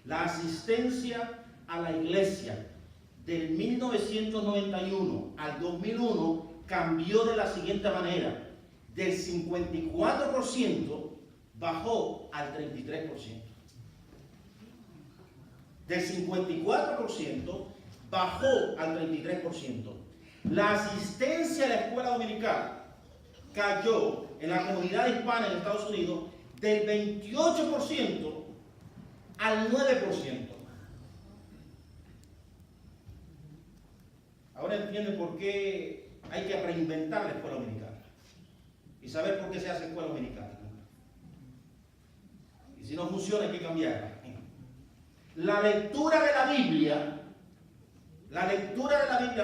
La asistencia a la iglesia del 1991 al 2001 cambió de la siguiente manera. Del 54% bajó al 33%. Del 54% bajó al 33%. La asistencia a la escuela dominical cayó en la comunidad hispana en Estados Unidos del 28% al 9%. Ahora entienden por qué hay que reinventar la escuela dominical y saber por qué se hace escuela dominical. Y si no funciona hay que cambiarla. La lectura de la Biblia,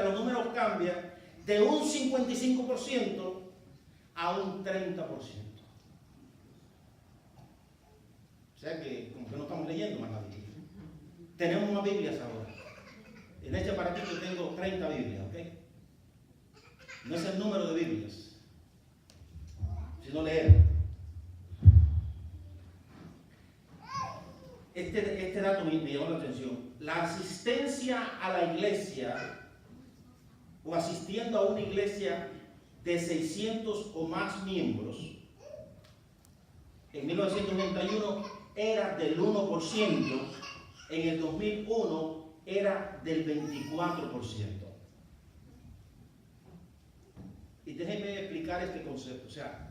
los números cambian de un 55% a un 30%. O sea que como que no estamos leyendo más la Biblia. Tenemos más Biblias ahora. En este aparatito tengo 30 Biblias, ¿ok? No es el número de Biblias, sino leer. Este dato me llamó la atención. La asistencia a la iglesia o asistiendo a una iglesia de 600 o más miembros en 1991 era del 1%, en el 2001 era del 24%. Y déjenme explicar este concepto. O sea,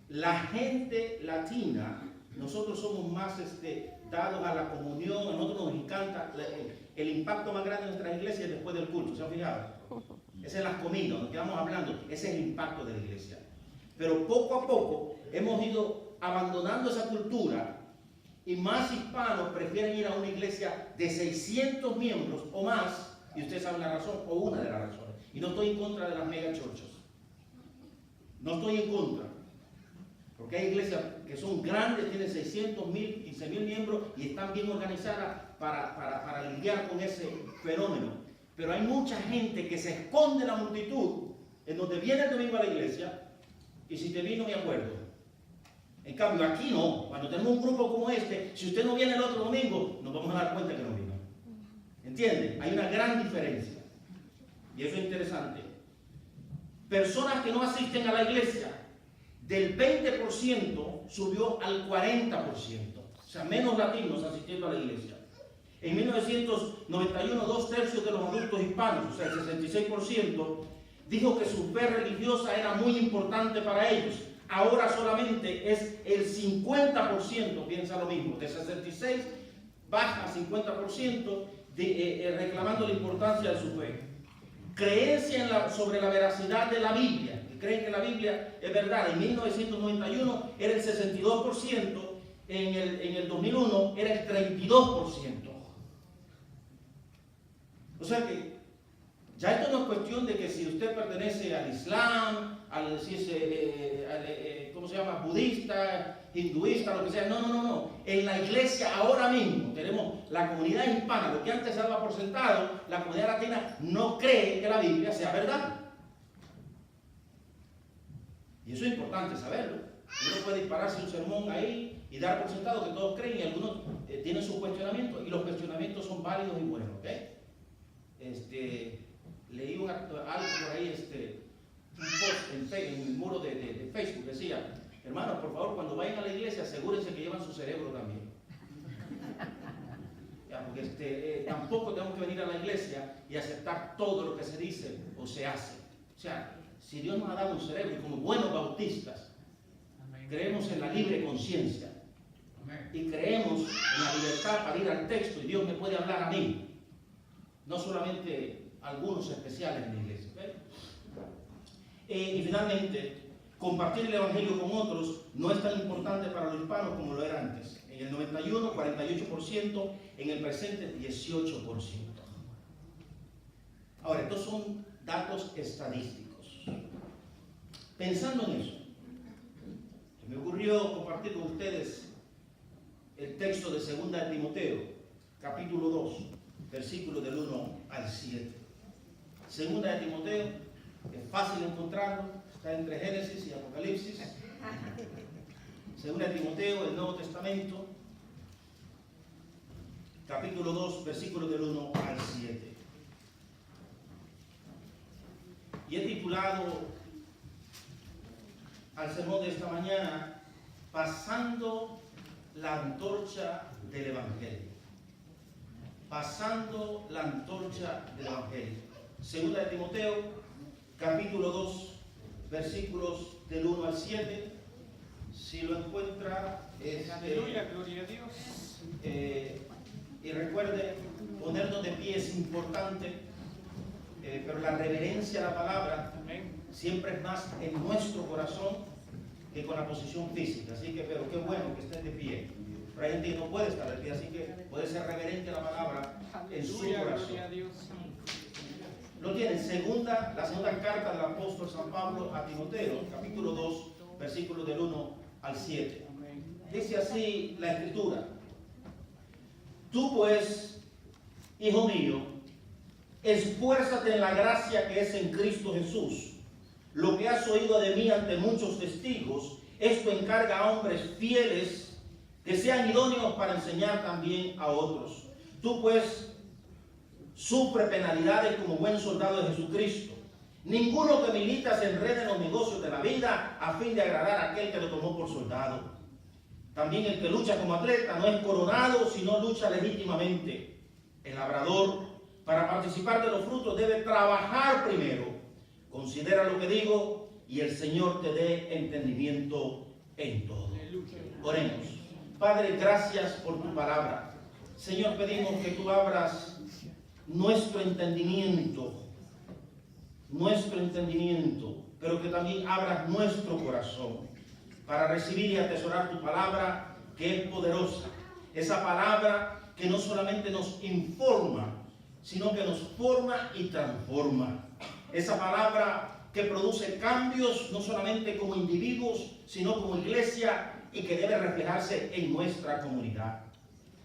la gente latina, nosotros somos más dados a la comunión, a nosotros nos encanta, el impacto más grande de nuestra iglesia es después del culto, ¿se han fijado? Esa es la comida, nos quedamos hablando, ese es el impacto de la iglesia. Pero poco a poco hemos ido abandonando esa cultura y más hispanos prefieren ir a una iglesia de 600 miembros o más, y ustedes saben la razón, o una de las razones. Y no estoy en contra de las mega churches. No estoy en contra. Porque hay iglesias que son grandes, tienen 600, 1000, 15,000 miembros y están bien organizadas para lidiar con ese fenómeno. Pero hay mucha gente que se esconde en la multitud, en donde viene el domingo a la iglesia, y si te vi no me acuerdo. En cambio, aquí no. Cuando tenemos un grupo como este, si usted no viene el otro domingo, nos vamos a dar cuenta que no vino. ¿Entienden? Hay una gran diferencia. Y eso es interesante. Personas que no asisten a la iglesia, del 20% subió al 40%. O sea, menos latinos asistiendo a la iglesia. En 1991, 2/3 de los adultos hispanos, o sea, el 66%, dijo que su fe religiosa era muy importante para ellos. Ahora solamente es el 50% piensa lo mismo. De 66 baja a 50% reclamando la importancia de su fe. Creencia sobre la veracidad de la Biblia. Creen que la Biblia es verdad. En 1991 era el 62%, en el 2001 era el 32%. O sea que ya esto no es cuestión de que si usted pertenece al Islam, ¿cómo se llama? Budista, hinduista, lo que sea. No. En la iglesia ahora mismo tenemos la comunidad hispana, lo que antes se daba por sentado, la comunidad latina no cree que la Biblia sea verdad. Y eso es importante saberlo. Uno puede dispararse un sermón ahí y dar por sentado que todos creen y algunos tienen sus cuestionamientos y los cuestionamientos son válidos y buenos, ¿ok? Leí algo por ahí, un post en el muro de Facebook, decía: hermanos, por favor, cuando vayan a la iglesia asegúrense que llevan su cerebro también. Porque tampoco tenemos que venir a la iglesia y aceptar todo lo que se dice o se hace. O sea, si Dios nos ha dado un cerebro y como buenos bautistas creemos en la libre conciencia y creemos en la libertad para ir al texto y Dios me puede hablar a mí, no solamente algunos especiales en la iglesia. Y finalmente, compartir el evangelio con otros no es tan importante para los hispanos como lo era antes. En el 91, 48%, en el presente, 18%. Ahora, estos son datos estadísticos. Pensando en eso, se me ocurrió compartir con ustedes el texto de 2 de Timoteo, capítulo 2, versículos del 1 al 7. 2 de Timoteo, es fácil encontrarlo, está entre Génesis y Apocalipsis. 2 de Timoteo, el Nuevo Testamento. capítulo 2, versículos del 1 al 7. Y he titulado al sermón de esta mañana, Pasando la antorcha del Evangelio. Pasando la antorcha del Evangelio. Segunda de Timoteo, capítulo 2, versículos del 1 al 7. Si lo encuentra, aleluya, gloria a Dios. Y recuerde, ponernos de pie es importante, pero la reverencia a la palabra siempre es más en nuestro corazón que con la posición física. Así que, pero qué bueno que estén de pie. Pero hay gente que no puede estar de pie, así que puede ser reverente a la palabra en su corazón. Gloria a Dios. Lo tienen, la segunda carta del apóstol San Pablo a Timoteo, capítulo 2, versículos del 1 al 7. Dice así la Escritura: Tú pues, hijo mío, esfuérzate en la gracia que es en Cristo Jesús. Lo que has oído de mí ante muchos testigos, esto encarga a hombres fieles que sean idóneos para enseñar también a otros. Tú pues, sufre penalidades como buen soldado de Jesucristo. Ninguno que milita se enrede en los negocios de la vida a fin de agradar a aquel que lo tomó por soldado. También el que lucha como atleta no es coronado, sino lucha legítimamente. El labrador, para participar de los frutos, debe trabajar primero. Considera lo que digo y el Señor te dé entendimiento en todo. Oremos. Padre, gracias por tu palabra. Señor, pedimos que tú abras nuestro entendimiento, pero que también abras nuestro corazón para recibir y atesorar tu palabra, que es poderosa. Esa palabra que no solamente nos informa, sino que nos forma y transforma. Esa palabra que produce cambios, no solamente como individuos, sino como iglesia, y que debe reflejarse en nuestra comunidad.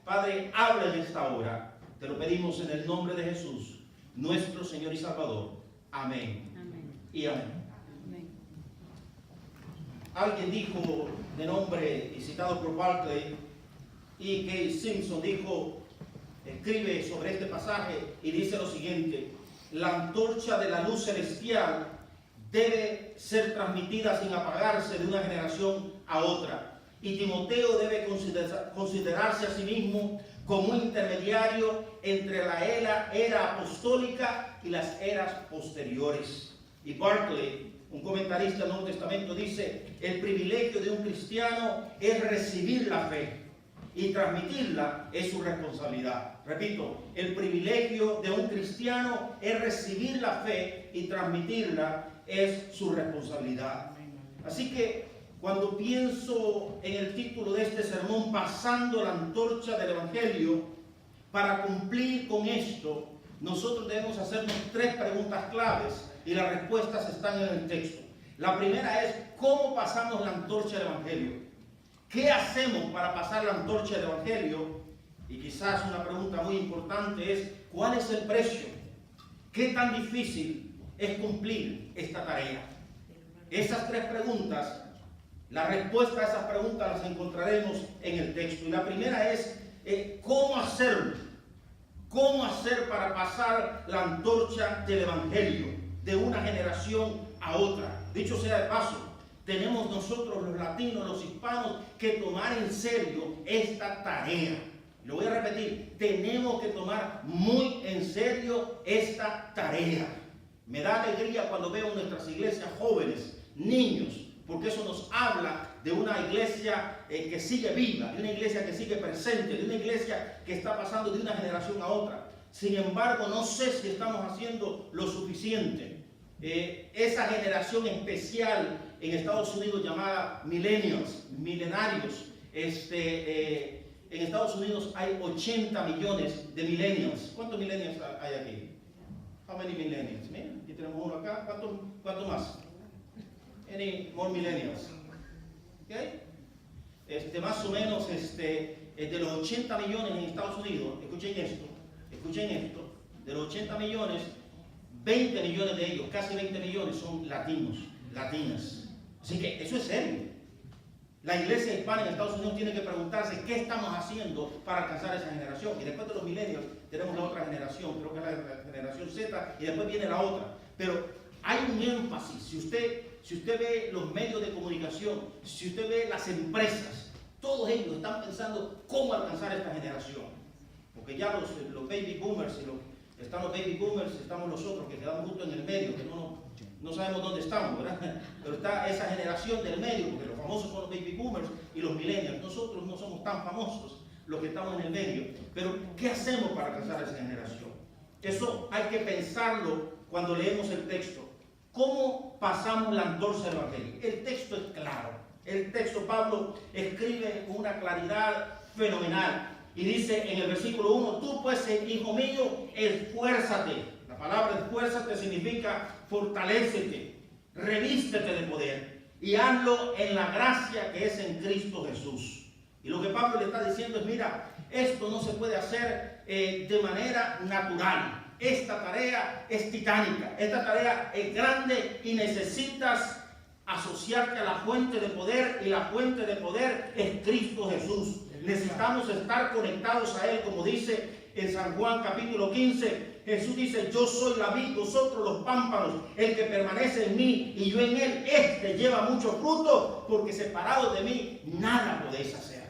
Padre, habla en esta hora. Te lo pedimos en el nombre de Jesús, nuestro Señor y Salvador. Amén. Amén. Y amén. Amén. Alguien dijo de nombre y citado por Barclay, E.K. Simpson escribe sobre este pasaje y dice lo siguiente: la antorcha de la luz celestial debe ser transmitida sin apagarse de una generación a otra. Y Timoteo debe considerarse a sí mismo como un intermediario entre la era apostólica y las eras posteriores. Y Barclay, un comentarista del Nuevo Testamento, dice: el privilegio de un cristiano es recibir la fe, y transmitirla es su responsabilidad. Repito, el privilegio de un cristiano es recibir la fe, y transmitirla es su responsabilidad. Así que cuando pienso en el título de este sermón, Pasando la antorcha del Evangelio, para cumplir con esto, nosotros debemos hacernos 3 preguntas claves, y las respuestas están en el texto. La primera es: ¿cómo pasamos la antorcha del Evangelio? ¿Qué hacemos para pasar la antorcha del Evangelio? Y quizás una pregunta muy importante es: ¿cuál es el precio? ¿Qué tan difícil es cumplir esta tarea? Esas 3 preguntas, la respuesta a esas preguntas las encontraremos en el texto. Y la primera es: ¿cómo hacerlo? ¿Cómo hacer para pasar la antorcha del Evangelio de una generación a otra? Dicho sea de paso, tenemos nosotros los latinos, los hispanos, que tomar en serio esta tarea. Lo voy a repetir: tenemos que tomar muy en serio esta tarea. Me da alegría cuando veo en nuestras iglesias jóvenes, niños, porque eso nos habla de una iglesia que sigue viva, de una iglesia que sigue presente, de una iglesia que está pasando de una generación a otra. Sin embargo, no sé si estamos haciendo lo suficiente. Esa generación especial en Estados Unidos llamada millennials, milenarios, en Estados Unidos hay 80 millones de millennials. ¿Cuántos millennials hay aquí? How many millennials? Mira, aquí tenemos uno acá. ¿Cuánto más? Any more millennials? Okay. Más o menos de los 80 millones en Estados Unidos, escuchen esto, de los 80 millones, 20 millones de ellos, casi 20 millones son latinos, latinas. Así que eso es serio. La iglesia hispana en Estados Unidos tiene que preguntarse qué estamos haciendo para alcanzar esa generación. Y después de los milenios tenemos la otra generación, creo que es la generación Z, y después viene la otra. Pero hay un énfasis. Si usted ve los medios de comunicación, si usted ve las empresas, todos ellos están pensando cómo alcanzar esta generación. Porque ya los baby boomers, están los baby boomers, estamos nosotros que quedamos justo en el medio, que no sabemos dónde estamos, ¿verdad? Pero está esa generación del medio, porque los famosos son los baby boomers y los millennials. Nosotros no somos tan famosos, los que estamos en el medio. Pero, ¿qué hacemos para alcanzar esa generación? Eso hay que pensarlo cuando leemos el texto. ¿Cómo pasamos la antorcha del Evangelio? El texto es claro. El texto, Pablo escribe con una claridad fenomenal. Y dice en el versículo 1, tú pues, hijo mío, esfuérzate. La palabra esfuérzate significa fortalécete, revístete de poder y hazlo en la gracia que es en Cristo Jesús. Y lo que Pablo le está diciendo es, mira, esto no se puede hacer de manera natural. Esta tarea es titánica, esta tarea es grande y necesitas asociarte a la fuente de poder, y la fuente de poder es Cristo Jesús. Necesitamos estar conectados a Él, como dice en San Juan capítulo 15. Jesús dice, yo soy la vid, vosotros los pámpanos. El que permanece en mí y yo en él, este lleva mucho fruto, porque separados de mí nada podéis hacer.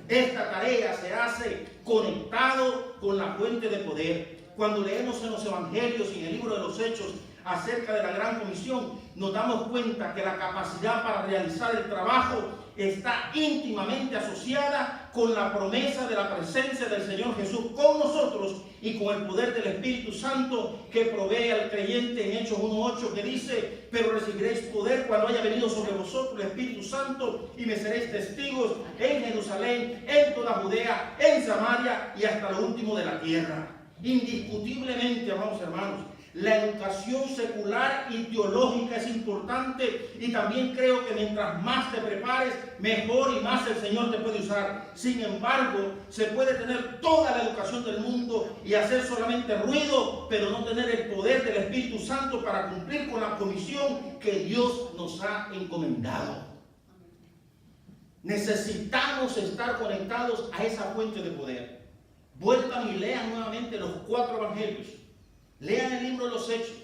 Esta tarea se hace conectado con la fuente de poder. Cuando leemos en los evangelios y en el libro de los Hechos acerca de la gran comisión, nos damos cuenta que la capacidad para realizar el trabajo está íntimamente asociada con la promesa de la presencia del Señor Jesús con nosotros y con el poder del Espíritu Santo que provee al creyente en Hechos 1:8, que dice, pero recibiréis poder cuando haya venido sobre vosotros el Espíritu Santo y me seréis testigos en Jerusalén, en toda Judea, en Samaria y hasta lo último de la tierra. Indiscutiblemente, amados hermanos, la educación secular y teológica es importante, y también creo que mientras más te prepares, mejor y más el Señor te puede usar. Sin embargo, se puede tener toda la educación del mundo y hacer solamente ruido, pero no tener el poder del Espíritu Santo para cumplir con la comisión que Dios nos ha encomendado. Necesitamos estar conectados a esa fuente de poder. Vuelvan y lean nuevamente los 4 evangelios. Lean el libro de los Hechos.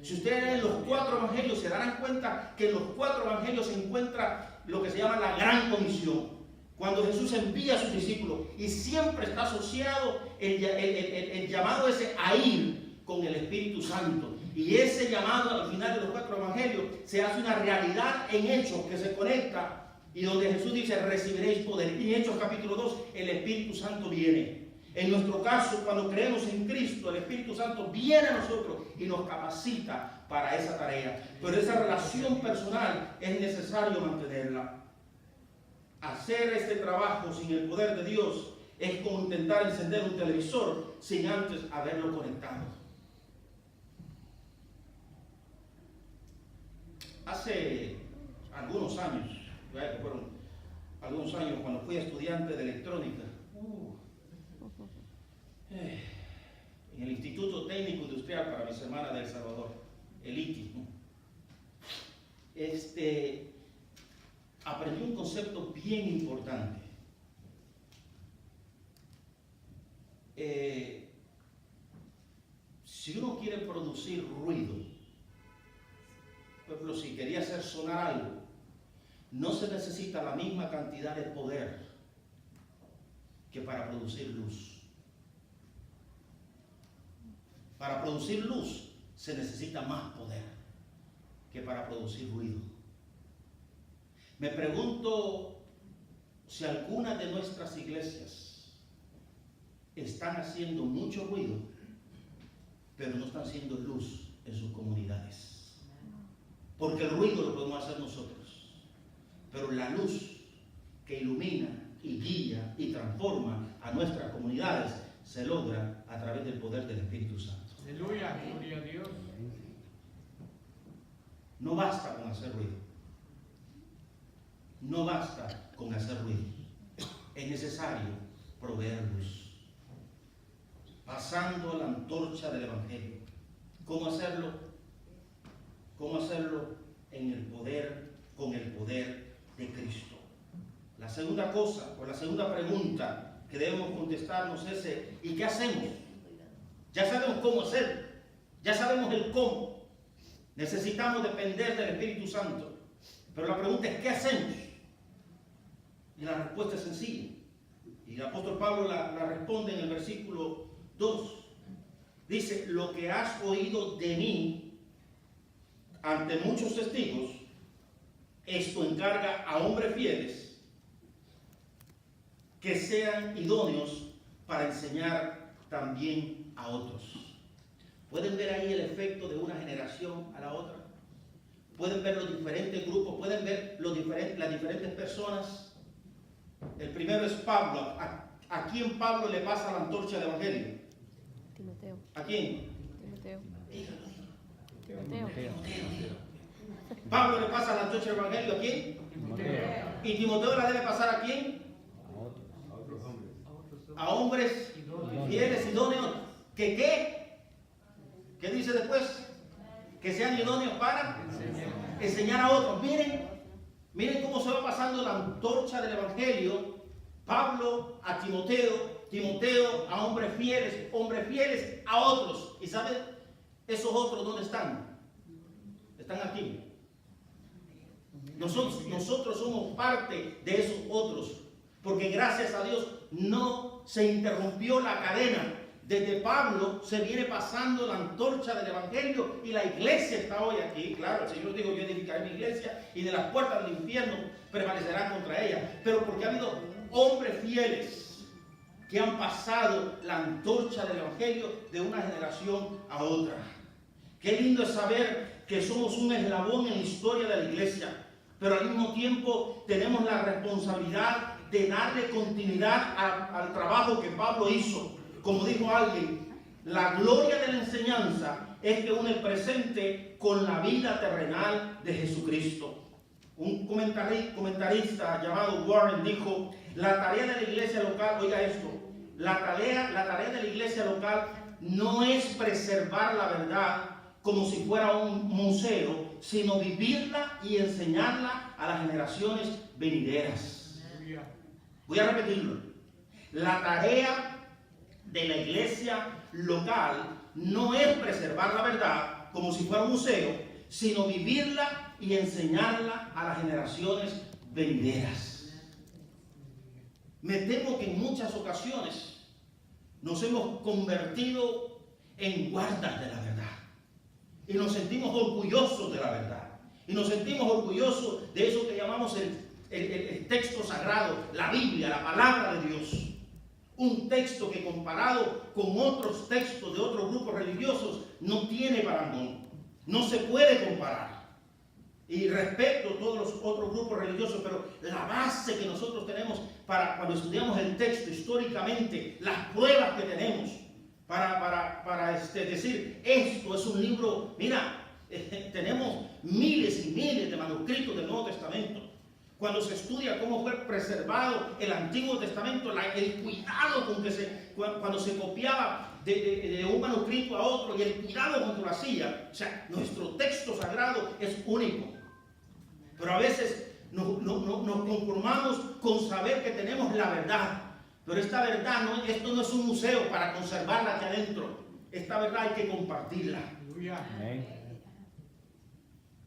Si ustedes leen los 4 evangelios, se darán cuenta que en los 4 evangelios se encuentra lo que se llama la gran comisión. Cuando Jesús envía a sus discípulos, y siempre está asociado el llamado ese a ir con el Espíritu Santo. Y ese llamado al final de los 4 evangelios se hace una realidad en Hechos que se conecta, y donde Jesús dice, recibiréis poder. Y en Hechos capítulo 2, el Espíritu Santo viene. En nuestro caso, cuando creemos en Cristo, el Espíritu Santo viene a nosotros y nos capacita para esa tarea. Pero esa relación personal es necesario mantenerla. Hacer este trabajo sin el poder de Dios es como intentar encender un televisor sin antes haberlo conectado. Hace algunos años, fueron algunos años cuando fui estudiante de electrónica, en el Instituto Técnico Industrial para mis hermanas de El Salvador, el ITI, aprendí un concepto bien importante. Si uno quiere producir ruido, por ejemplo, si quería hacer sonar algo, no se necesita la misma cantidad de poder que para producir luz. Para producir luz se necesita más poder que para producir ruido. Me pregunto si algunas de nuestras iglesias están haciendo mucho ruido, pero no están haciendo luz en sus comunidades. Porque el ruido lo podemos hacer nosotros, pero la luz que ilumina y guía y transforma a nuestras comunidades se logra a través del poder del Espíritu Santo. Aleluya, gloria a Dios. No basta con hacer ruido. No basta con hacer ruido. Es necesario proveer luz. Pasando la antorcha del Evangelio. ¿Cómo hacerlo? ¿Cómo hacerlo? En el poder, con el poder de Cristo. La segunda cosa, o la segunda pregunta que debemos contestarnos es, ¿y qué hacemos? Ya sabemos cómo hacer, ya sabemos el cómo. Necesitamos depender del Espíritu Santo. Pero la pregunta es, ¿qué hacemos? Y la respuesta es sencilla. Y el apóstol Pablo la responde en el versículo 2. Dice, lo que has oído de mí ante muchos testigos, esto encarga a hombres fieles que sean idóneos para enseñar también a otros. ¿Pueden ver ahí el efecto de una generación a la otra? ¿Pueden ver los diferentes grupos? ¿Pueden ver las diferentes personas? El primero es Pablo. ¿A quién Pablo le pasa la antorcha del Evangelio? Timoteo. ¿A quién? Timoteo. Dígalo. Timoteo. Pablo le pasa la antorcha del Evangelio ¿a quién? Timoteo. ¿Y Timoteo la debe pasar a quién? A hombres fieles, idóneos. ¿Que qué? ¿Qué dice después? Que sean idóneos para enseñar a otros. Miren cómo se va pasando la antorcha del Evangelio. Pablo a Timoteo, Timoteo a hombres fieles a otros. ¿Y saben esos otros dónde están? Están aquí. Nosotros somos parte de esos otros, porque gracias a Dios no se interrumpió la cadena. Desde Pablo se viene pasando la antorcha del Evangelio y la iglesia está hoy aquí. Claro, el Señor dijo, yo edificaré mi iglesia y de las puertas del infierno prevalecerá contra ella. Pero porque ha habido hombres fieles que han pasado la antorcha del Evangelio de una generación a otra. Qué lindo es saber que somos un eslabón en la historia de la iglesia, pero al mismo tiempo tenemos la responsabilidad de darle continuidad al trabajo que Pablo hizo. Como dijo alguien, la gloria de la enseñanza es que une el presente con la vida terrenal de Jesucristo. Un comentarista llamado Warren dijo, la tarea de la iglesia local, oiga esto, la tarea de la iglesia local no es preservar la verdad como si fuera un museo, sino vivirla y enseñarla a las generaciones venideras. Voy a repetirlo. La tarea de la iglesia local no es preservar la verdad como si fuera un museo, sino vivirla y enseñarla a las generaciones venideras. Me temo que en muchas ocasiones nos hemos convertido en guardas de la verdad y nos sentimos orgullosos de la verdad y nos sentimos orgullosos de eso que llamamos el texto sagrado, la Biblia, la palabra de Dios. Un texto que comparado con otros textos de otros grupos religiosos no tiene parangón, no se puede comparar. Y respeto a todos los otros grupos religiosos, pero la base que nosotros tenemos para cuando estudiamos el texto históricamente, las pruebas que tenemos para decir esto es un libro, mira, tenemos miles y miles de manuscritos del Nuevo Testamento. Cuando se estudia cómo fue preservado el Antiguo Testamento, el cuidado con que cuando se copiaba de un manuscrito a otro y el cuidado con que lo hacía, o sea, nuestro texto sagrado es único. Pero a veces nos conformamos con saber que tenemos la verdad. Pero esta verdad, esto no es un museo para conservarla aquí adentro. Esta verdad hay que compartirla.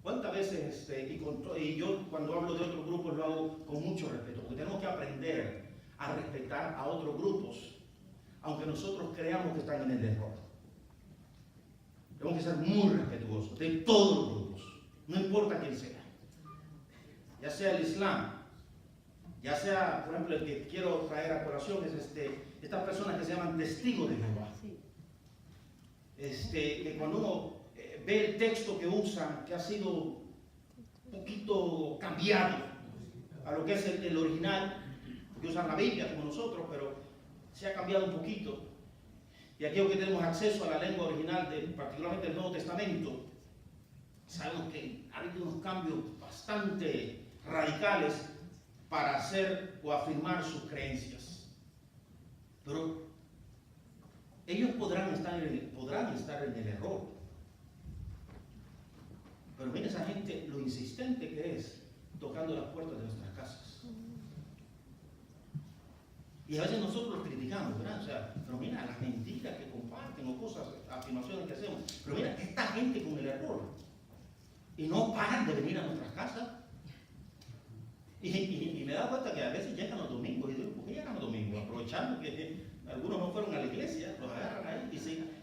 ¿Cuántas veces, y yo cuando hablo de otros grupos lo hago con mucho respeto, porque tenemos que aprender a respetar a otros grupos, aunque nosotros creamos que están en el error. Tenemos que ser muy respetuosos de todos los grupos, no importa quién sea. Ya sea el Islam, ya sea, por ejemplo, el que quiero traer a colación es estas personas que se llaman testigos de Jehová. Que cuando uno ve el texto que usan, que ha sido un poquito cambiado a lo que es el original, que usan la Biblia como nosotros, pero se ha cambiado un poquito. Y aquellos que tenemos acceso a la lengua original, particularmente el Nuevo Testamento, sabemos que ha habido unos cambios bastante radicales para hacer o afirmar sus creencias. Pero ellos podrán estar en el error. Pero miren esa gente, lo insistente que es tocando las puertas de nuestras casas. Y a veces nosotros los criticamos, ¿verdad? O sea, pero mira, las mentiras que comparten o cosas, afirmaciones que hacemos. Pero mira, esta gente con el error. Y no paran de venir a nuestras casas. Y me he dado cuenta que a veces llegan los domingos. Y digo, ¿por qué llegan los domingos? Aprovechando que algunos no fueron a la iglesia, los agarran ahí.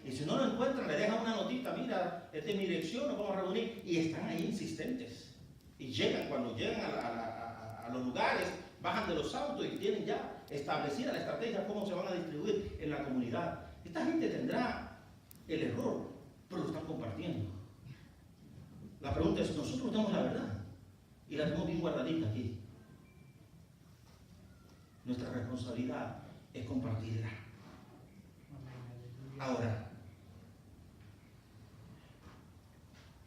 Y si no lo encuentran, le dejan una notita, mira, esta es mi dirección, nos vamos a reunir. Y están ahí insistentes. Y llegan, cuando llegan a los lugares, bajan de los autos y tienen ya establecida la estrategia cómo se van a distribuir en la comunidad. Esta gente tendrá el error, pero lo están compartiendo. La pregunta es, nosotros tenemos la verdad y la tenemos bien guardadita aquí. Nuestra responsabilidad es compartirla. Ahora,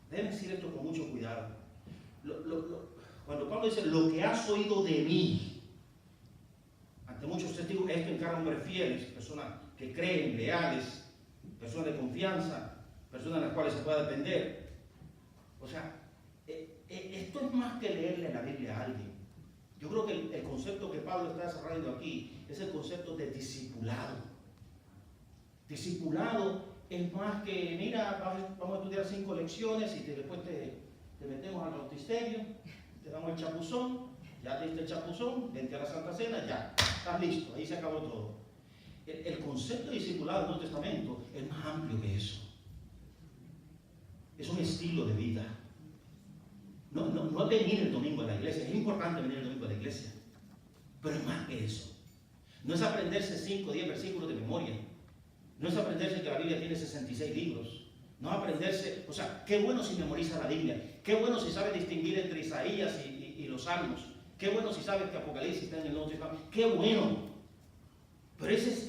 deben decir esto con mucho cuidado. Cuando Pablo dice, lo que has oído de mí, ante muchos testigos, esto encarga hombres fieles, personas que creen, leales, personas de confianza, personas en las cuales se pueda depender. O sea, esto es más que leerle la Biblia a alguien. Yo creo que el concepto que Pablo está desarrollando aquí es el concepto de discipulado. Discipulado es más que, mira, vamos a estudiar 5 lecciones y después te metemos al bautisterio, te damos el chapuzón, ya te diste el chapuzón, vente a la Santa Cena, ya, estás listo, ahí se acabó todo. El concepto de discipulado del Nuevo Testamento es más amplio que eso. Es un estilo de vida. No es venir el domingo a la iglesia, es importante venir el domingo a la iglesia, pero es más que eso. No es aprenderse 5 o 10 versículos de memoria, no es aprenderse que la Biblia tiene 66 libros, no es aprenderse, o sea, qué bueno si memoriza la Biblia, qué bueno si sabe distinguir entre Isaías y los Salmos, qué bueno si sabes que Apocalipsis está en el Nuevo Testamento, qué bueno. Pero es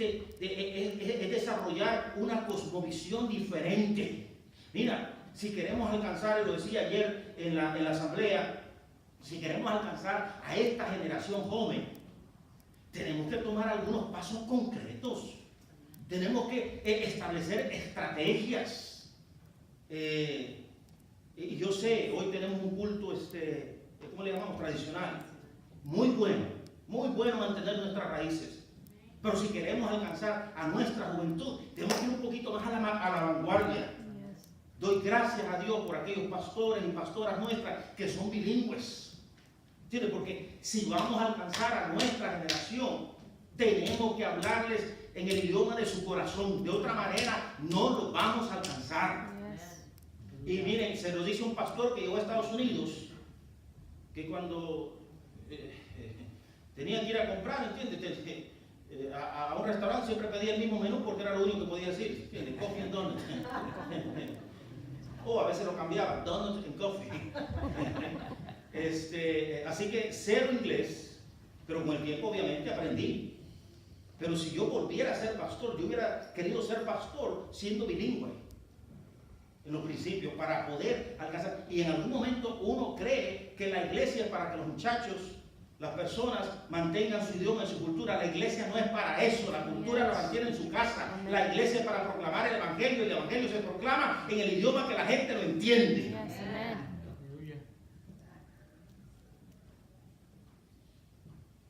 desarrollar una cosmovisión diferente. Mira, si queremos alcanzar, lo decía ayer en la asamblea, si queremos alcanzar a esta generación joven, tenemos que tomar algunos pasos concretos. Tenemos que establecer estrategias. Y yo sé, hoy tenemos un culto, ¿cómo le llamamos? Tradicional. Muy bueno mantener nuestras raíces. Pero si queremos alcanzar a nuestra juventud, tenemos que ir un poquito más a la vanguardia. Doy gracias a Dios por aquellos pastores y pastoras nuestras que son bilingües. ¿Entiendes? Porque si vamos a alcanzar a nuestra generación, tenemos que hablarles en el idioma de su corazón. De otra manera, no lo vamos a alcanzar. Y miren, se lo dice un pastor que llegó a Estados Unidos, que cuando tenía que ir a comprar, ¿entiendes? A un restaurante siempre pedía el mismo menú porque era lo único que podía decir. Coffee and donuts. O a veces lo cambiaba, donuts and coffee. Así que cero inglés, pero con el tiempo obviamente aprendí. Pero si yo volviera a ser pastor, yo hubiera querido ser pastor siendo bilingüe en los principios para poder alcanzar. Y en algún momento uno cree que la iglesia es para que los muchachos, las personas mantengan su idioma y su cultura. La iglesia no es para eso, la cultura la mantiene en su casa. La iglesia es para proclamar el evangelio y el evangelio se proclama en el idioma que la gente lo entiende.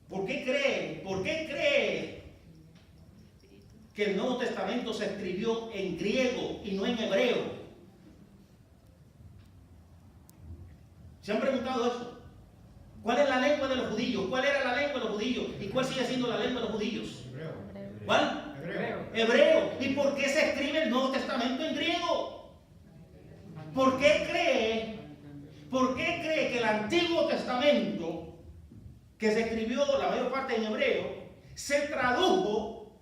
¿Por qué cree que el Nuevo Testamento se escribió en griego y no en hebreo? ¿Se han preguntado eso? ¿Cuál es la lengua de los judíos? ¿Cuál era la lengua de los judíos? ¿Y cuál sigue siendo la lengua de los judíos? Hebreo. ¿Cuál? Hebreo. Hebreo. ¿Y por qué se escribe el Nuevo Testamento en griego? ¿Por qué cree que el Antiguo Testamento, que se escribió la mayor parte en hebreo, se tradujo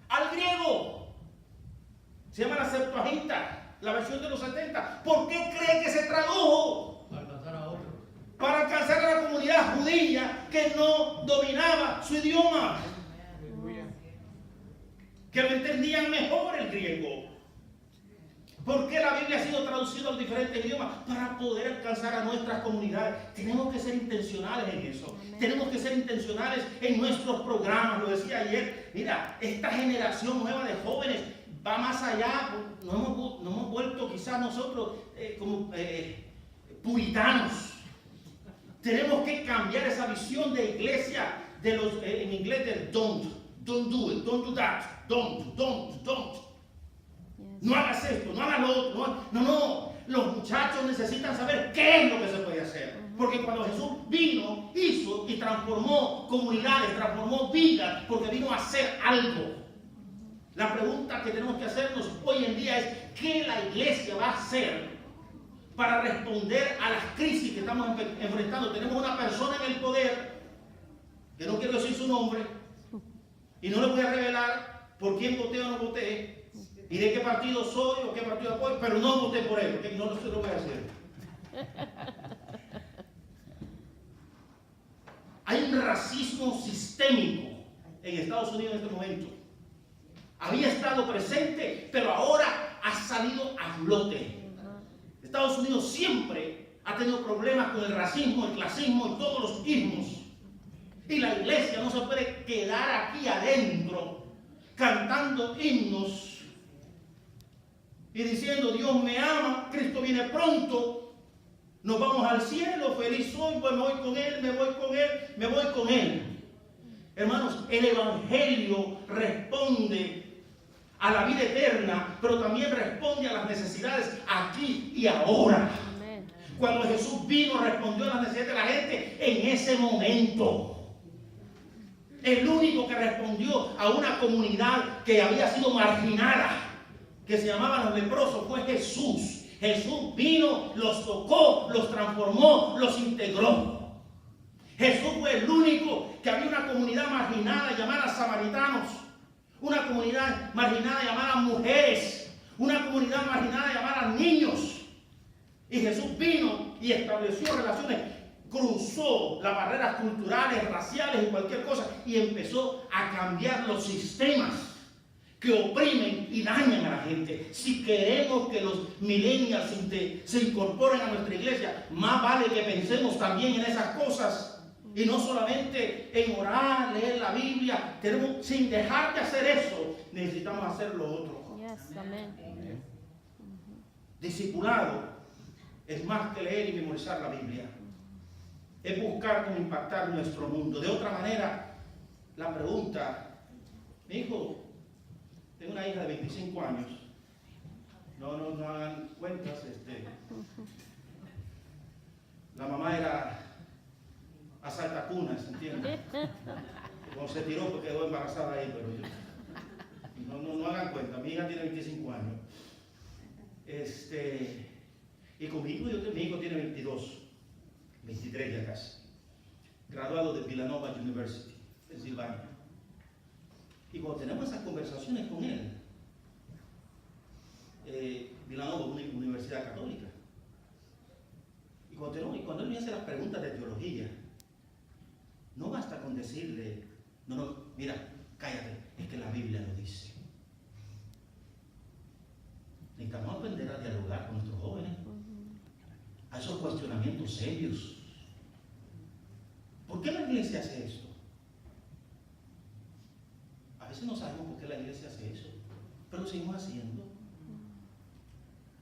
al griego? Se llama la Septuaginta, la versión de los 70. ¿Por qué cree que se tradujo? Para alcanzar a la comunidad judía que no dominaba su idioma, que lo entendían mejor el griego. ¿Por qué la Biblia ha sido traducida a los diferentes idiomas? Para poder alcanzar a nuestras comunidades. Tenemos que ser intencionales en eso. Tenemos que ser intencionales en nuestros programas. Lo decía ayer, mira, esta generación nueva de jóvenes va más allá. Nos hemos vuelto quizás nosotros como puritanos. Tenemos que cambiar esa visión de iglesia en inglés del don't do it, don't do that, don't. Yes. No hagas esto, no hagas lo otro. No. Los muchachos necesitan saber qué es lo que se puede hacer. Porque cuando Jesús vino, hizo y transformó comunidades, transformó vidas, porque vino a hacer algo. La pregunta que tenemos que hacernos hoy en día es: ¿qué la iglesia va a hacer para responder a las crisis que estamos enfrentando? Tenemos una persona en el poder, que no quiero decir su nombre, y no le voy a revelar por quién voté o no voté, y de qué partido soy o qué partido apoyo, pero no voté por él, porque no se lo voy a hacer. Hay un racismo sistémico en Estados Unidos en este momento. Había estado presente, pero ahora ha salido a flote. Estados Unidos siempre ha tenido problemas con el racismo, el clasismo y todos los ismos. Y la iglesia no se puede quedar aquí adentro cantando himnos y diciendo: Dios me ama, Cristo viene pronto, nos vamos al cielo, feliz soy, pues me voy con Él, me voy con Él. Hermanos, el Evangelio responde a la vida eterna, pero también responde a las necesidades aquí y ahora. Amén. Cuando Jesús vino, respondió a las necesidades de la gente en ese momento. El único que respondió a una comunidad que había sido marginada, que se llamaban los leprosos, fue Jesús. Jesús vino, los tocó, los transformó, los integró. Jesús fue el único que había una comunidad marginada llamada samaritanos, una comunidad marginada llamada mujeres, una comunidad marginada llamada niños. Y Jesús vino y estableció relaciones, cruzó las barreras culturales, raciales y cualquier cosa, y empezó a cambiar los sistemas que oprimen y dañan a la gente. Si queremos que los millennials se incorporen a nuestra iglesia, más vale que pensemos también en esas cosas. Y no solamente en orar, leer la Biblia. Sin dejar de hacer eso, necesitamos hacer lo otro. Yes, amén. Discipulado es más que leer y memorizar la Biblia. Es buscar cómo impactar nuestro mundo. De otra manera, la pregunta: mi hijo, tengo una hija de 25 años. No hagan cuentas. La mamá era asaltacunas, ¿entiendes? Cuando se tiró, pues quedó embarazada ahí, pero no hagan cuenta. Mi hija tiene 25 años. Y con mi hijo tiene 22, 23 ya casi. Graduado de Villanova University, Pensilvania. Y cuando tenemos esas conversaciones con él, Villanova es una universidad católica. Y cuando él me hace las preguntas de teología, no basta con decirle: no, mira, cállate, es que la Biblia lo dice. Necesitamos aprender a dialogar con nuestros jóvenes, a esos cuestionamientos serios. ¿Por qué la iglesia hace esto? A veces no sabemos por qué la iglesia hace eso, pero lo seguimos haciendo.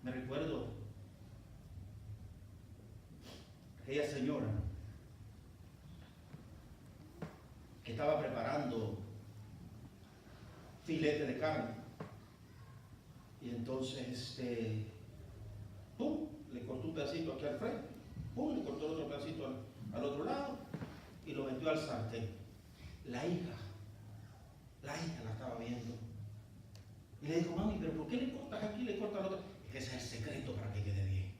Me recuerdo aquella señora que estaba preparando filete de carne, y entonces ¡pum!, le cortó un pedacito aquí al frente, ¡pum!, le cortó el otro pedacito al otro lado y lo metió al sartén. La hija la estaba viendo y le dijo: mami, ¿pero por qué le cortas aquí y le cortas al otro? Es que ese es el secreto para que quede bien.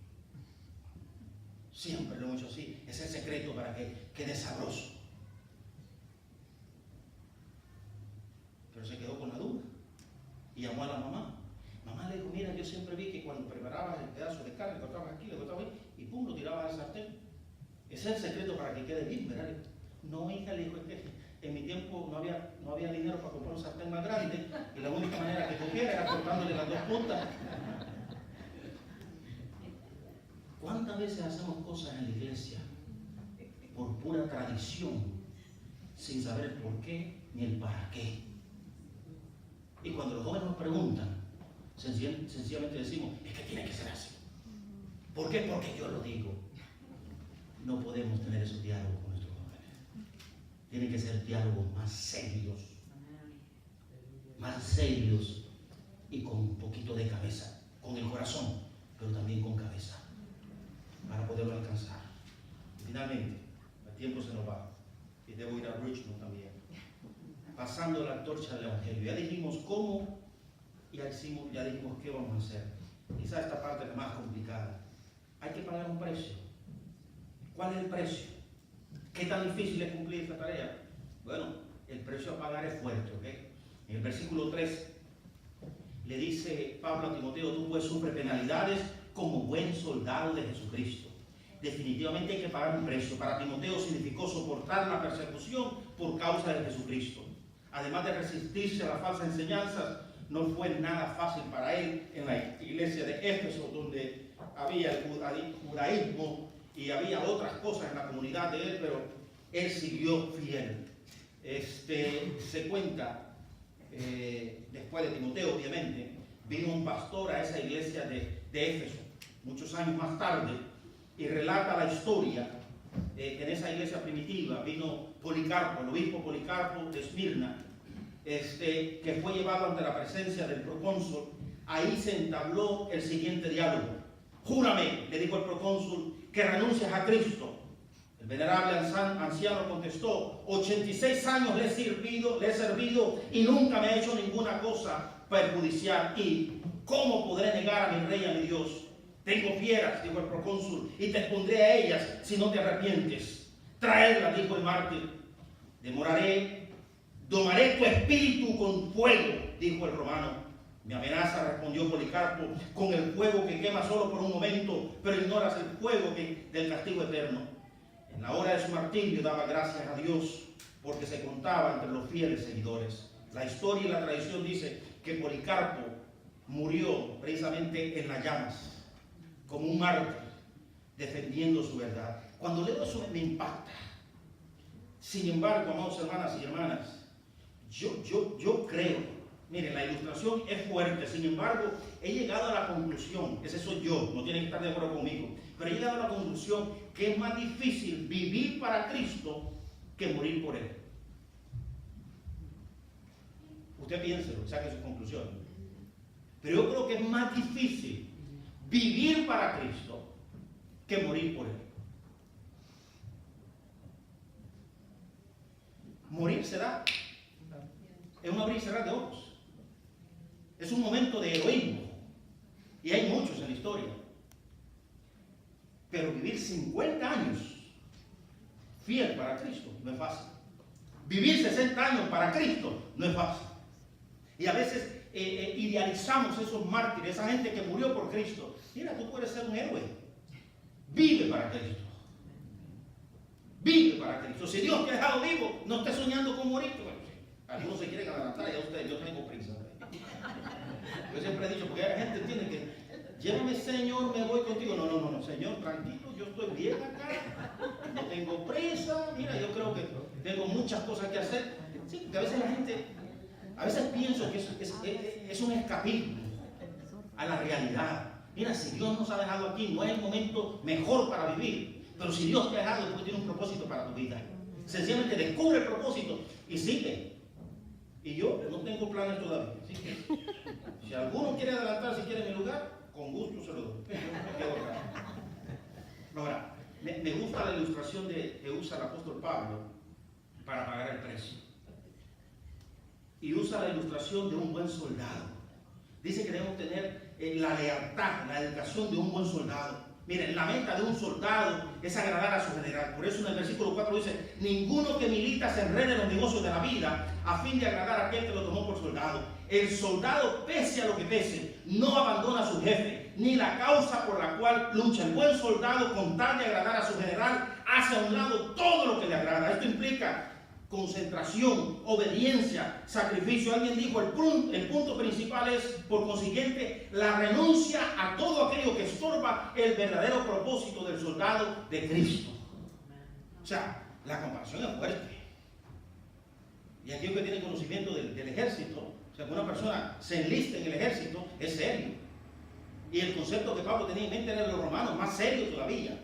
Siempre lo hemos hecho así, ese es el secreto para que quede sabroso. Pero se quedó con la duda y llamó a la mamá. Mamá, le dijo: mira, yo siempre vi que cuando preparabas el pedazo de carne, le cortabas aquí, le cortabas ahí, y pum, lo tirabas al sartén. Ese es el secreto para que quede bien, ¿verdad? No, hija, le dijo: es que en mi tiempo no había dinero para comprar un sartén más grande, y la única manera que cogiera era cortándole las dos puntas. ¿Cuántas veces hacemos cosas en la iglesia por pura tradición, sin saber el por qué ni el para qué? Y cuando los jóvenes nos preguntan, sencillamente decimos: es que tiene que ser así. ¿Por qué? Porque yo lo digo. No podemos tener esos diálogos con nuestros jóvenes. tienen que ser diálogos más serios y con un poquito de cabeza, con el corazón, pero también con cabeza, para poderlo alcanzar. Y finalmente, el tiempo se nos va y debo ir a Richmond también. Pasando la antorcha del Evangelio. Ya dijimos cómo y ya dijimos qué vamos a hacer. Quizá esta parte es la más complicada. Hay que pagar un precio. ¿Cuál es el precio? ¿Qué tan difícil es cumplir esta tarea? Bueno, el precio a pagar es fuerte, ¿ok? En el versículo 3 le dice Pablo a Timoteo: tú pues sufres penalidades como buen soldado de Jesucristo. Definitivamente hay que pagar un precio. Para Timoteo significó soportar la persecución por causa de Jesucristo. Además de resistirse a las falsas enseñanzas, no fue nada fácil para él en la iglesia de Éfeso, donde había el judaísmo y había otras cosas en la comunidad de él, pero él siguió fiel. Se cuenta, después de Timoteo, obviamente, vino un pastor a esa iglesia de Éfeso, muchos años más tarde, y relata la historia que en esa iglesia primitiva vino Policarpo, el obispo Policarpo de Esmirna, que fue llevado ante la presencia del procónsul. Ahí se entabló el siguiente diálogo. Júrame, le dijo el procónsul, que renuncias a Cristo. El venerable anciano contestó: 86 años le he servido y nunca me ha hecho ninguna cosa perjudicial. ¿Y cómo podré negar a mi rey y a mi Dios? Tengo fieras, dijo el procónsul, y te expondré a ellas si no te arrepientes. Traedlas, dijo el mártir. Domaré tu espíritu con fuego, dijo el romano. Mi amenaza, respondió Policarpo, con el fuego que quema solo por un momento, pero ignoras el fuego del castigo eterno. En la hora de su martirio daba gracias a Dios, porque se contaba entre los fieles seguidores. La historia y la tradición dice que Policarpo murió precisamente en las llamas, como un mártir, defendiendo su verdad. Cuando leo eso me impacta. Sin embargo, amados hermanas y hermanas, yo creo, miren, la ilustración es fuerte, sin embargo, he llegado a la conclusión, ese soy yo, no tienen que estar de acuerdo conmigo, pero he llegado a la conclusión que es más difícil vivir para Cristo que morir por Él. Usted piénselo, saque su conclusión. Pero yo creo que es más difícil vivir para Cristo que morir por Él. Morir será es un abrir y cerrar de ojos. Es un momento de heroísmo. Y hay muchos en la historia. Pero vivir 50 años fiel para Cristo no es fácil. Vivir 60 años para Cristo no es fácil. Y a veces idealizamos esos mártires, esa gente que murió por Cristo. Mira, tú puedes ser un héroe. Vive para Cristo. Vive para Cristo. Si Dios te ha dejado vivo, no estés soñando con morirte. Bueno, algunos se quieren adelantar, ya ustedes, yo tengo prisa. Yo siempre he dicho, porque la gente entiende que llévame, Señor, me voy contigo. No, Señor, tranquilo, yo estoy bien acá, no tengo prisa. Mira, yo creo que tengo muchas cosas que hacer. Sí, porque a veces la gente, a veces pienso que es un escapismo a la realidad. Mira, si Dios nos ha dejado aquí, no es el momento mejor para vivir. Pero si Dios te ha dejado, porque tiene un propósito para tu vida. Sencillamente descubre el propósito y sigue. Y yo no tengo planes todavía. Así que, si alguno quiere adelantar, si quiere mi lugar, con gusto se lo doy. Ahora, me gusta la ilustración que usa el apóstol Pablo para pagar el precio. Y usa la ilustración de un buen soldado. Dice que debemos tener la lealtad, la educación de un buen soldado. Miren, la meta de un soldado es agradar a su general. Por eso en el versículo 4 dice: ninguno que milita se enrede en los negocios de la vida a fin de agradar a aquel que lo tomó por soldado. El soldado, pese a lo que pese, no abandona a su jefe, ni la causa por la cual lucha. El buen soldado, con tal de agradar a su general, hace a un lado todo lo que le agrada. Esto implica concentración, obediencia, sacrificio. Alguien dijo, el punto principal es, por consiguiente, la renuncia a todo aquello que estorba el verdadero propósito del soldado de Cristo. O sea, la comparación es fuerte. Y aquello que tiene conocimiento del ejército, o sea, que una persona se enliste en el ejército, es serio. Y el concepto que Pablo tenía en mente era de los romanos, más serio todavía.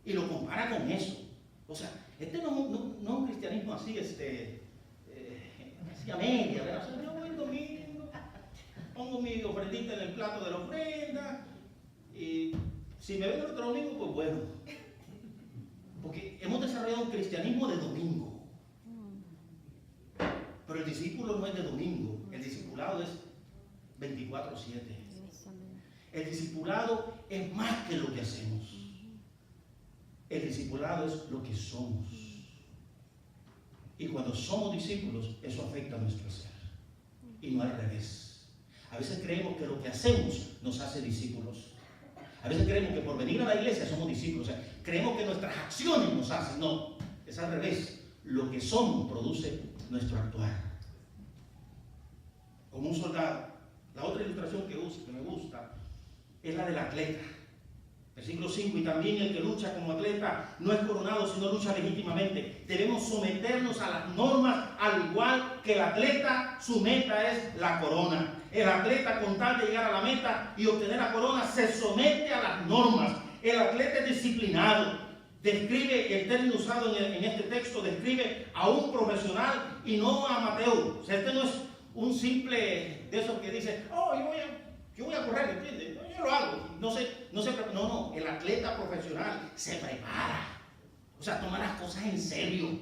Y lo compara con eso. O sea, Este no es un cristianismo así, así a media, ¿verdad? O sea, yo voy el domingo, pongo mi ofrendita en el plato de la ofrenda, y si me ven el otro domingo, pues bueno. Porque hemos desarrollado un cristianismo de domingo. Pero el discípulo no es de domingo, el discipulado es 24/7. El discipulado es más que lo que hacemos. El discipulado es lo que somos. Y cuando somos discípulos, eso afecta a nuestro ser. Y no al revés. A veces creemos que lo que hacemos nos hace discípulos. A veces creemos que por venir a la iglesia somos discípulos. O sea, creemos que nuestras acciones nos hacen. No, es al revés. Lo que somos produce nuestro actuar. Como un soldado. La otra ilustración que me gusta es la del atleta. Versículo 5, y también el que lucha como atleta no es coronado, sino lucha legítimamente. Debemos someternos a las normas, al igual que el atleta, su meta es la corona. El atleta, con tal de llegar a la meta y obtener la corona, se somete a las normas. El atleta es disciplinado. Describe, el término usado en este texto, describe a un profesional y no a amateur. O sea, este no es un simple de esos que dice, oh, yo voy a correr, ¿entiendes? Yo lo hago. No, el atleta profesional se prepara. O sea, toma las cosas en serio.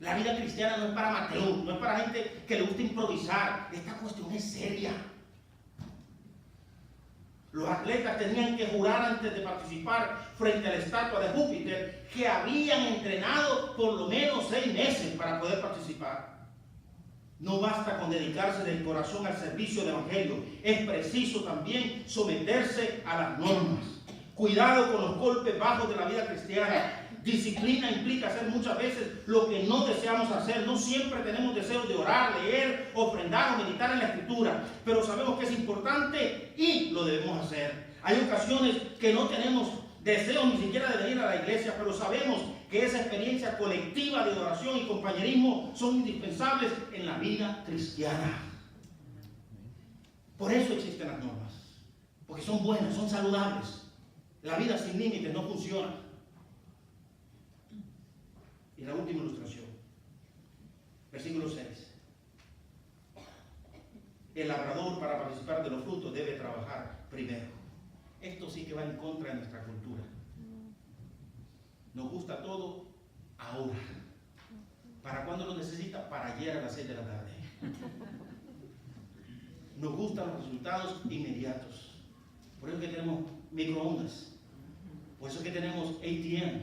La vida cristiana no es para amateur, no es para gente que le gusta improvisar. Esta cuestión es seria. Los atletas tenían que jurar antes de participar frente a la estatua de Júpiter que habían entrenado por lo menos 6 meses para poder participar. No basta con dedicarse del corazón al servicio del Evangelio. Es preciso también someterse a las normas. Cuidado con los golpes bajos de la vida cristiana. Disciplina implica hacer muchas veces lo que no deseamos hacer. No siempre tenemos deseos de orar, leer, ofrendar o meditar en la Escritura. Pero sabemos que es importante y lo debemos hacer. Hay ocasiones que no tenemos deseos ni siquiera de venir a la iglesia, pero sabemos que esa experiencia colectiva de oración y compañerismo son indispensables en la vida cristiana. Por eso existen las normas, porque son buenas, son saludables. La vida sin límites no funciona. Y la última ilustración, versículo 6. El labrador, para participar de los frutos, debe trabajar primero. Esto sí que va en contra de nuestra cultura. Nos gusta todo ahora. ¿Para cuándo lo necesita? Para ayer a las 6 de la tarde. Nos gustan los resultados inmediatos. Por eso es que tenemos microondas. Por eso es que tenemos ATM.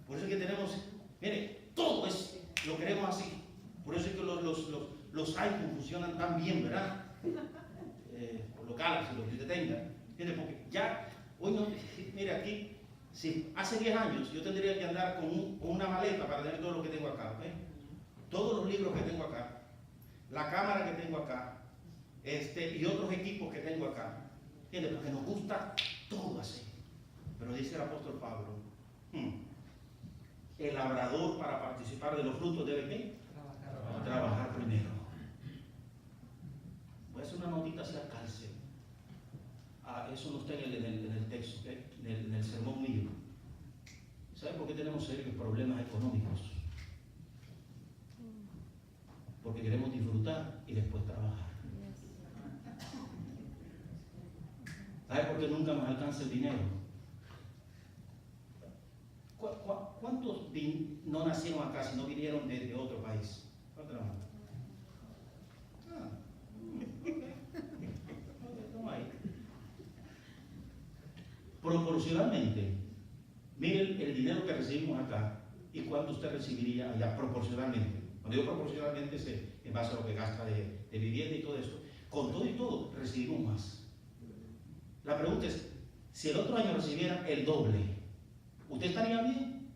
Por eso es que tenemos, mire, todo lo queremos así. Por eso es que los iPhone funcionan tan bien, ¿verdad? Por los Galaxy, lo que usted tenga. ¿Entiende? Porque ya, hoy no, mire aquí, si hace 10 años yo tendría que andar con una maleta para tener todo lo que tengo acá, ¿ok? Todos los libros que tengo acá, la cámara que tengo acá, y otros equipos que tengo acá. ¿Entiendes? Porque nos gusta todo así. Pero dice el apóstol Pablo, el labrador para participar de los frutos debe ¿qué? Trabajar primero. Voy a hacer una notita hacia cárcel. Eso no está en el texto, ¿okay? en el sermón mío. ¿Sabe por qué tenemos serios problemas económicos? Porque queremos disfrutar y después trabajar. ¿Sabe por qué nunca nos alcanza el dinero? ¿Cuántos no nacieron acá si no vinieron de otro país? ¿Cuántos no? No hay. Proporcionalmente, mire el dinero que recibimos acá y cuánto usted recibiría allá proporcionalmente. Cuando digo proporcionalmente es en base a lo que gasta de vivienda y todo eso. Con todo y todo recibimos más. La pregunta es, si el otro año recibiera el doble, ¿usted estaría bien?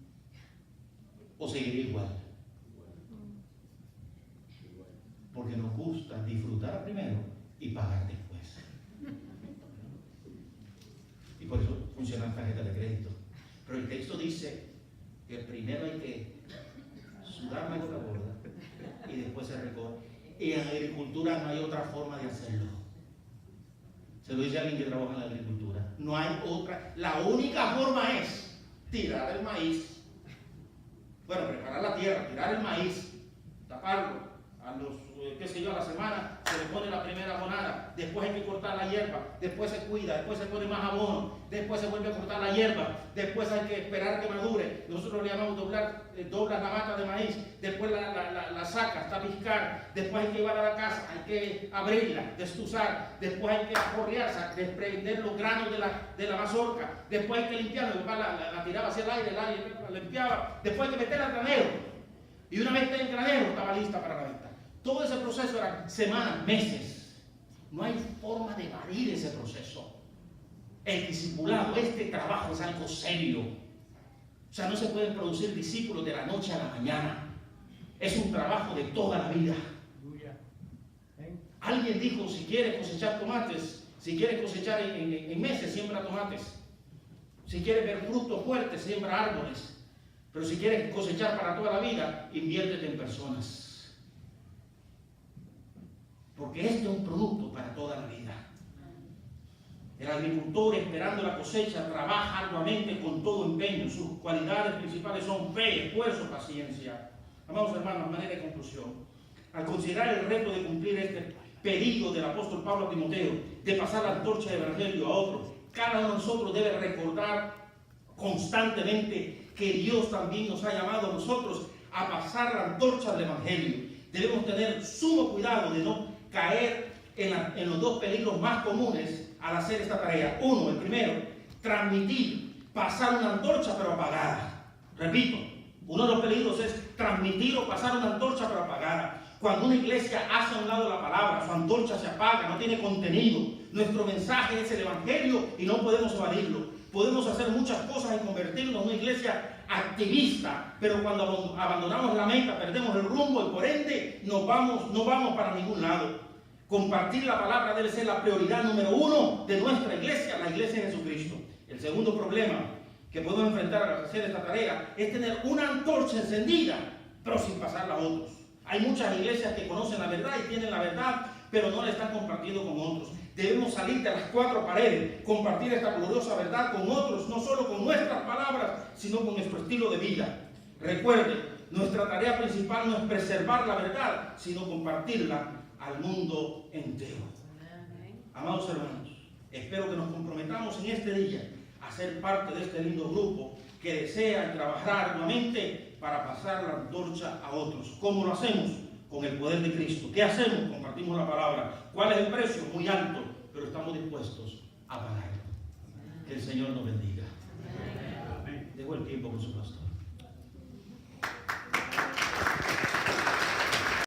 ¿O seguiría igual? Porque nos gusta disfrutar primero y pagar después. Y por eso funcionan tarjetas de crédito. Pero el texto dice que primero hay que sudar la gota gorda y después se recoge. Y en la agricultura no hay otra forma de hacerlo. Se lo dice a alguien que trabaja en la agricultura. No hay otra. La única forma es tirar el maíz Bueno, preparar la tierra, tirar el maíz, taparlo. A los, qué sé yo, a la semana se le pone la primera abonada, después hay que cortar la hierba, después se cuida, después se pone más abono, después se vuelve a cortar la hierba, después hay que esperar que madure. Nosotros le llamamos doblas la mata de maíz, después la sacas, tapiscar, después hay que llevarla a la casa, hay que abrirla, destuzar, después hay que aporrear, desprender los granos de la mazorca, después hay que limpiarla. Mi papá la tiraba hacia el aire la limpiaba, después hay que meterla al granero, y una vez está en el granero estaba lista para la venta. Todo ese proceso era semanas, meses. No hay forma de evadir ese proceso. El discipulado, este trabajo es algo serio. O sea, no se pueden producir discípulos de la noche a la mañana. Es un trabajo de toda la vida. Alguien dijo, si quieres cosechar tomates, si quieres cosechar en meses, siembra tomates. Si quieres ver frutos fuertes, siembra árboles. Pero si quieres cosechar para toda la vida, inviértete en personas. Porque este es un producto para toda la vida. El agricultor, esperando la cosecha, trabaja arduamente con todo empeño. Sus cualidades principales son fe, esfuerzo, paciencia. Amados hermanos, a manera de conclusión, al considerar el reto de cumplir este pedido del apóstol Pablo a Timoteo, de pasar la antorcha del evangelio a otros, cada uno de nosotros debe recordar constantemente que Dios también nos ha llamado a nosotros a pasar la antorcha del evangelio. Debemos tener sumo cuidado de no caer en los dos peligros más comunes al hacer esta tarea. Uno, el primero, transmitir, pasar una antorcha pero apagada. Repito, uno de los peligros es transmitir o pasar una antorcha pero apagada. Cuando una iglesia hace a un lado la palabra, su antorcha se apaga, no tiene contenido. Nuestro mensaje es el evangelio y no podemos evadirlo. Podemos hacer muchas cosas y convertirnos en una iglesia activista, pero cuando abandonamos la meta, perdemos el rumbo y por ende no vamos para ningún lado. Compartir la palabra debe ser la prioridad número uno de nuestra iglesia, la iglesia de Jesucristo. El segundo problema que podemos enfrentar al hacer esta tarea es tener una antorcha encendida, pero sin pasarla a otros. Hay muchas iglesias que conocen la verdad y tienen la verdad, pero no la están compartiendo con otros. Debemos salir de las cuatro paredes, compartir esta gloriosa verdad con otros, no solo con nuestras palabras, sino con nuestro estilo de vida. Recuerde, nuestra tarea principal no es preservar la verdad, sino compartirla al mundo entero. Amados hermanos, espero que nos comprometamos en este día a ser parte de este lindo grupo que desea trabajar arduamente para pasar la antorcha a otros. ¿Cómo lo hacemos? Con el poder de Cristo. ¿Qué hacemos? Compartimos la palabra. ¿Cuál es el precio? Muy alto, pero estamos dispuestos a pagarlo. Que el Señor nos bendiga. Dejo el tiempo con su pastor.